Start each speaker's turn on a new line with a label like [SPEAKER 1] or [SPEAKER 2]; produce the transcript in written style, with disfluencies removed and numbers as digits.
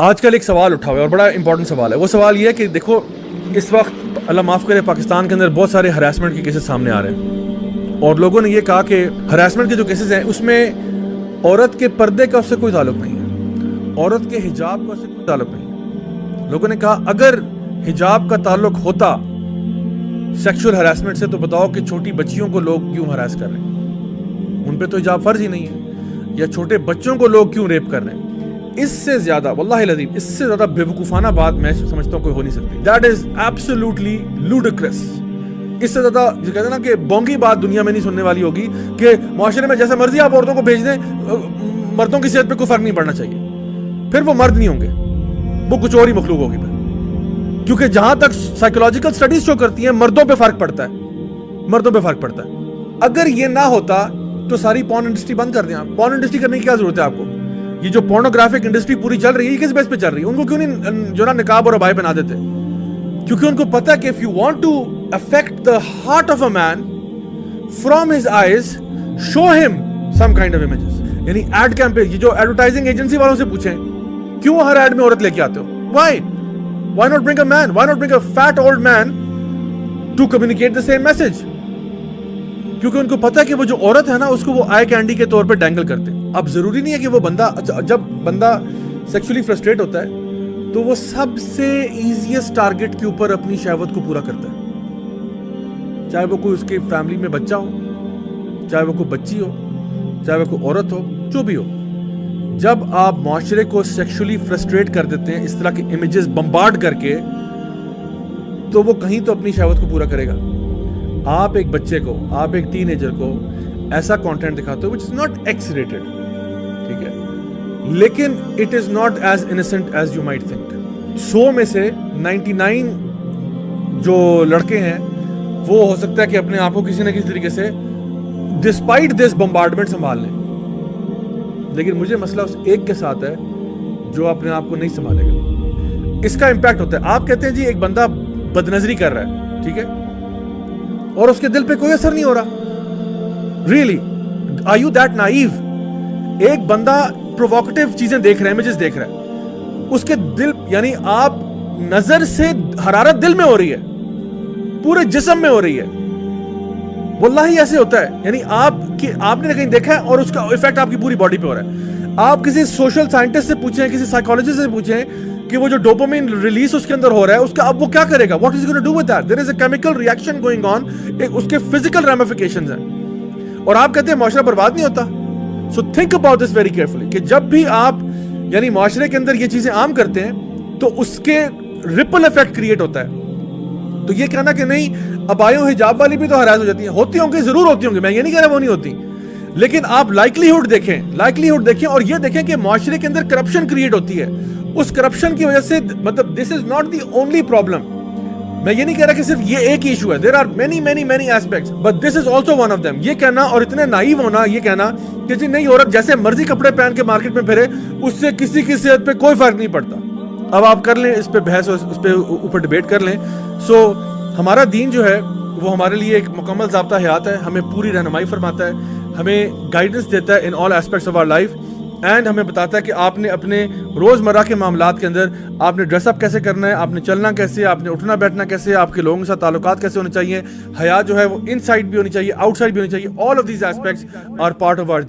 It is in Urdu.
[SPEAKER 1] آج کل ایک سوال اٹھا ہوا ہے اور بڑا امپورٹنٹ سوال ہے. وہ سوال یہ ہے کہ دیکھو اس وقت اللہ معاف کرے پاکستان کے اندر بہت سارے ہراسمنٹ کے کیسز سامنے آ رہے ہیں اور لوگوں نے یہ کہا کہ ہراسمنٹ کے جو کیسز ہیں اس میں عورت کے پردے کا اس سے کوئی تعلق نہیں ہے, عورت کے حجاب کا اس سے کوئی تعلق نہیں ہے. لوگوں نے کہا اگر حجاب کا تعلق ہوتا سیکشول ہراسمنٹ سے تو بتاؤ کہ چھوٹی بچیوں کو لوگ کیوں ہراس کر رہے ہیں, ان پہ تو حجاب فرض ہی نہیں ہے, یا چھوٹے بچوں کو لوگ کیوں ریپ کر رہے ہیں. اس سے زیادہ واللہ العظیم اس سے زیادہ بیوقوفانہ بات میں سمجھتا ہوں کوئی ہو نہیں سکتی. That is absolutely لوڈیکرس. اس سے زیادہ جو کہتے ہیں نا کہ بونگی بات دنیا میں نہیں سننے والی ہوگی کہ معاشرے میں جیسا مرضی آپ عورتوں کو بھیج دیں, مردوں کی صحت پہ کوئی فرق نہیں پڑنا چاہیے. پھر وہ مرد نہیں ہوں گے, وہ کچھ اور ہی مخلوق ہوگی پھر. کیونکہ جہاں تک سائیکولوجیکل سٹڈیز شو کرتی ہیں مردوں پہ فرق پڑتا ہے, مردوں پہ فرق پڑتا ہے. اگر یہ نہ ہوتا تو ساری پورن انڈسٹری بند کر دیں. آپ پورن انڈسٹری کرنے کی کیا ضرورت ہے آپ کو؟ یہ جو پورنوگرافک انڈسٹری پوری چل رہی ہے یہ کس بیس پہ چل رہی ہے؟ ان کو کیوں نہیں جو نا نقاب اور عبائی پہنا دیتے؟ کیونکہ ان کو پتا ہے کہ if you want to affect the heart of a man from his eyes, show him some kind of images. یعنی ایڈ کیمپین, یہ جو ایڈورٹائزنگ ایجنسی والوں سے پوچھیں کیوں ہر ایڈ میں عورت لے کے آتے ہو؟ Why not bring a man? Why not bring a fat old man to communicate the same message? کیونکہ ان کو پتا ہے کہ وہ جو عورت ہے نا اس کو وہ آئی کینڈی کے طور پہ ڈینگل کرتے ہیں. اب ضروری نہیں ہے کہ وہ بندہ جب بندہ سیکشولی فرسٹریٹ ہوتا ہے تو وہ سب سے ایزیسٹ ٹارگٹ کے اوپر اپنی شہوت کو پورا کرتا ہے, چاہے وہ کوئی اس کے فیملی میں بچہ ہو, چاہے وہ کوئی بچی ہو, چاہے وہ کوئی عورت ہو, جو بھی ہو. جب آپ معاشرے کو سیکشولی فرسٹریٹ کر دیتے ہیں اس طرح کے امیجز بمبارڈ کر کے تو وہ کہیں تو اپنی شہوت کو پورا کرے گا. آپ ایک بچے کو, آپ ایک ٹین ایجر کو ایسا کانٹینٹ دکھاتے ہو which is not X-rated, ٹھیک ہے, لیکن it is not as innocent as you might think. 100 میں سے 99 جو لڑکے ہیں وہ ہو سکتا ہے کہ اپنے آپ کو کسی نہ کسی طریقے سے ڈسپائٹ دس بمبارڈمنٹ سنبھال لیں, لیکن مجھے مسئلہ اس ایک کے ساتھ ہے جو اپنے آپ کو نہیں سنبھالے گا. اس کا امپیکٹ ہوتا ہے. آپ کہتے ہیں جی ایک بندہ بدنظری کر رہا ہے, ٹھیک ہے, اور اس کے دل پہ کوئی اثر نہیں ہو رہا. Really? Are you that naive? ایک بندہ پرووکیٹو چیزیں دیکھ رہا ہے, امیجز دیکھ رہا ہے, اس کے دل, یعنی آپ نظر سے حرارت دل میں ہو رہی ہے, پورے جسم میں ہو رہی ہے. واللہ ایسے ہوتا ہے. یعنی آپ نے کہیں دیکھا ہے اور اس کا افیکٹ آپ کی پوری باڈی پہ ہو رہا ہے. آپ کسی سوشل سائنٹسٹ سے پوچھیں, کسی سائیکالوجسٹ سے پوچھیں کہ وہ جو ڈوپامین ریلیز اس کے اندر ہو رہا ہے اس کا اب وہ کیا کرے گا, what is he going to do with that? There is a chemical reaction going on. اس کے physical ramifications ہیں. اور آپ کہتے ہیں معاشرہ برباد نہیں ہوتا. So think about this very carefully کہ جب بھی آپ یعنی معاشرے کے اندر یہ چیزیں عام کرتے ہیں تو اس کے ریپل ایفیکٹ کریٹ ہوتا ہے. تو یہ کہنا کہ نہیں ابایوں حجاب والی بھی تو ہراس ہو جاتی ہیں, ہوتی ہوں گی, ضرور ہوتی ہوں گی, میں یہ نہیں کہہ رہا وہ نہیں ہوتی, لیکن آپ لائکلیہڈ دیکھیں اور یہ دیکھیں کہ معاشرے کے اندر کرپشن کریٹ ہوتی ہے. اس کرپشن کی وجہ سے مطلب this is not the only problem. میں یہ نہیں کہہ رہا کہ صرف یہ ایک ایشو ہے. There are many aspects but this is also one of them. یہ کہنا اور اتنے نائیو ہونا, یہ کہنا کہ جی نہیں عورت جیسے مرضی کپڑے پہن کے مارکیٹ میں پھرے اس سے کسی کی صحت پہ کوئی فرق نہیں پڑتا. اب آپ کر لیں اس پہ بحث, اس پہ اوپر ڈیبیٹ کر لیں. سو ہمارا دین جو ہے وہ ہمارے لیے ایک مکمل ضابطہ حیات ہے, ہمیں پوری رہنمائی فرماتا ہے, ہمیں گائیڈنس دیتا ہے in all aspects of our life, and ہمیں بتاتا ہے کہ آپ نے اپنے روزمرہ کے معاملات کے اندر آپ نے ڈریس اپ کیسے کرنا ہے, آپ نے چلنا کیسے, آپ نے اٹھنا بیٹھنا کیسے, آپ کے لوگوں کے ساتھ تعلقات کیسے ہونے چاہیے, حیا جو ہے وہ ان سائڈ بھی ہونی چاہیے, آؤٹ سائڈ بھی ہونی چاہیے. All of these aspects are part of our